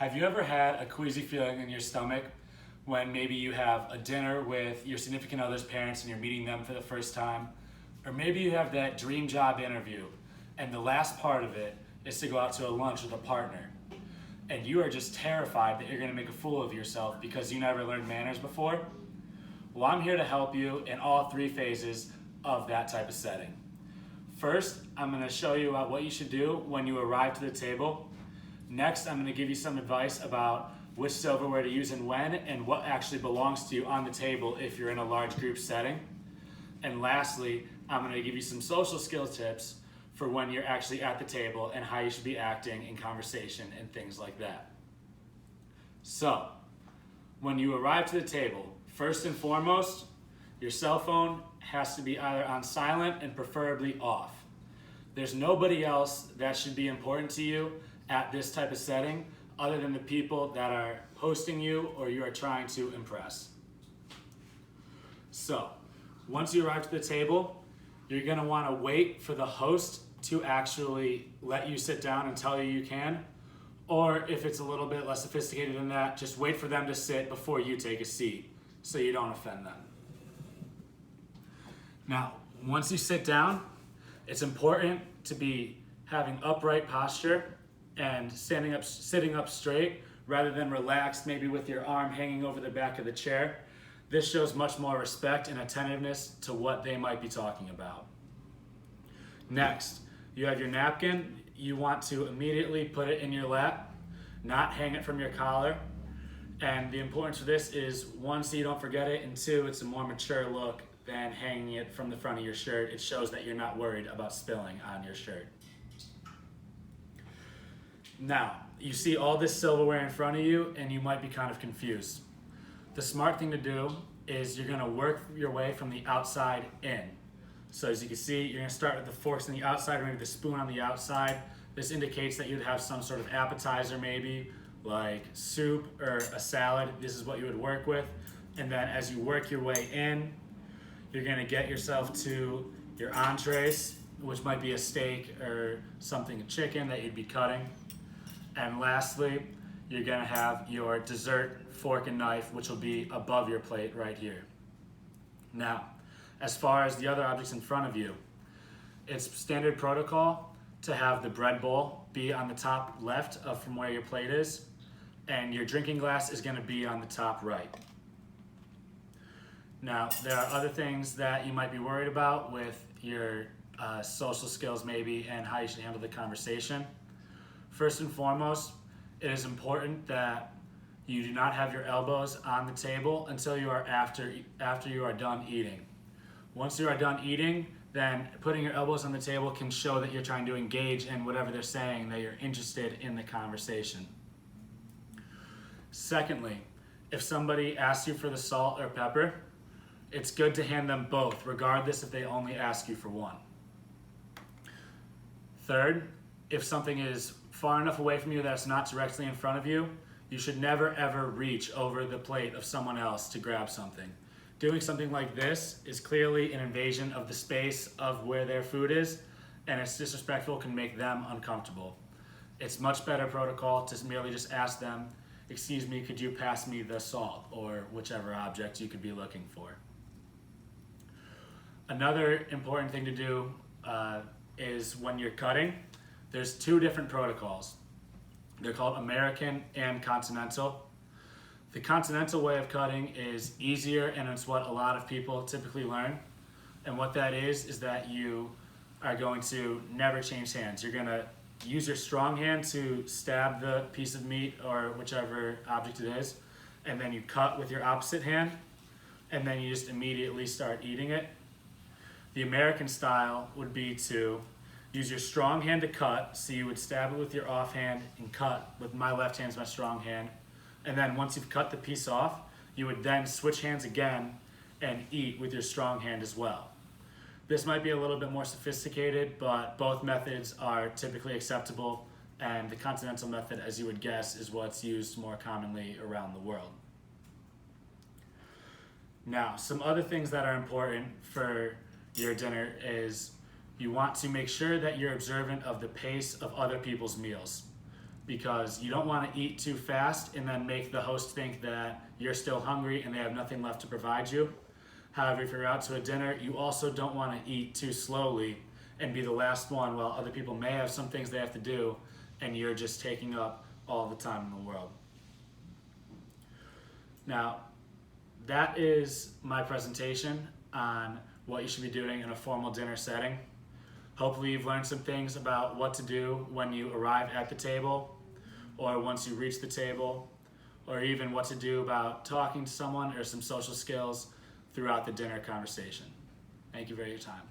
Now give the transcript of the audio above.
Have you ever had a queasy feeling in your stomach when maybe you have a dinner with your significant other's parents and you're meeting them for the first time? Or maybe you have that dream job interview and the last part of it is to go out to a lunch with a partner. And you are just terrified that you're going to make a fool of yourself because you never learned manners before? Well, I'm here to help you in all three phases of that type of setting. First, I'm going to show you what you should do when you arrive to the table. Next, I'm going to give you some advice about which silverware to use and when, and what actually belongs to you on the table if you're in a large group setting. And lastly, I'm going to give you some social skills tips for when you're actually at the table and how you should be acting in conversation and things like that. So, when you arrive to the table, first and foremost, your cell phone has to be either on silent and preferably off. There's nobody else that should be important to you at this type of setting other than the people that are hosting you or you are trying to impress. So, once you arrive to the table, you're going to want to wait for the host to actually let you sit down and tell you can. Or if it's a little bit less sophisticated than that, just wait for them to sit before you take a seat so you don't offend them. Now, once you sit down, it's important to be having upright posture and sitting up straight rather than relaxed, maybe with your arm hanging over the back of the chair. This shows much more respect and attentiveness to what they might be talking about. Next, you have your napkin. You want to immediately put it in your lap, not hang it from your collar. And the importance of this is, one, so you don't forget it, and two, it's a more mature look than hanging it from the front of your shirt. It shows that you're not worried about spilling on your shirt. Now, you see all this silverware in front of you and you might be kind of confused. The smart thing to do is you're going to work your way from the outside in. So as you can see, you're going to start with the forks on the outside or maybe the spoon on the outside. This indicates that you'd have some sort of appetizer maybe, like soup or a salad. This is what you would work with. And then as you work your way in, you're going to get yourself to your entrees, which might be a steak or something, a chicken that you'd be cutting. And lastly, you're going to have your dessert fork and knife, which will be above your plate right here. Now, as far as the other objects in front of you, it's standard protocol to have the bread bowl be on the top left from where your plate is, and your drinking glass is going to be on the top right. Now, there are other things that you might be worried about with your social skills maybe and how you should handle the conversation. First and foremost, it is important that you do not have your elbows on the table until you are after you are done eating. Once you are done eating, then putting your elbows on the table can show that you're trying to engage in whatever they're saying, that you're interested in the conversation. Secondly, if somebody asks you for the salt or pepper, it's good to hand them both, regardless if they only ask you for one. Third, if something is far enough away from you that it's not directly in front of you, you should never ever reach over the plate of someone else to grab something. Doing something like this is clearly an invasion of the space of where their food is, and it's disrespectful, can make them uncomfortable. It's much better protocol to merely just ask them, "Excuse me, could you pass me the salt?" or whichever object you could be looking for. Another important thing to do is when you're cutting, there's two different protocols. They're called American and Continental. The Continental way of cutting is easier, and it's what a lot of people typically learn. And what that is that you are going to never change hands. You're going to use your strong hand to stab the piece of meat or whichever object it is, and then you cut with your opposite hand, and then you just immediately start eating it. The American style would be to use your strong hand to cut, so you would stab it with your offhand and cut with my left hand as my strong hand. And then once you've cut the piece off, you would then switch hands again and eat with your strong hand as well. This might be a little bit more sophisticated, but both methods are typically acceptable, and the continental method, as you would guess, is what's used more commonly around the world. Now, some other things that are important for your dinner is you want to make sure that you're observant of the pace of other people's meals. because you don't want to eat too fast and then make the host think that you're still hungry and they have nothing left to provide you. However, if you're out to a dinner, you also don't want to eat too slowly and be the last one while other people may have some things they have to do and you're just taking up all the time in the world. Now, that is my presentation on what you should be doing in a formal dinner setting. Hopefully you've learned some things about what to do when you arrive at the table, or once you reach the table, or even what to do about talking to someone or some social skills throughout the dinner conversation. Thank you for your time.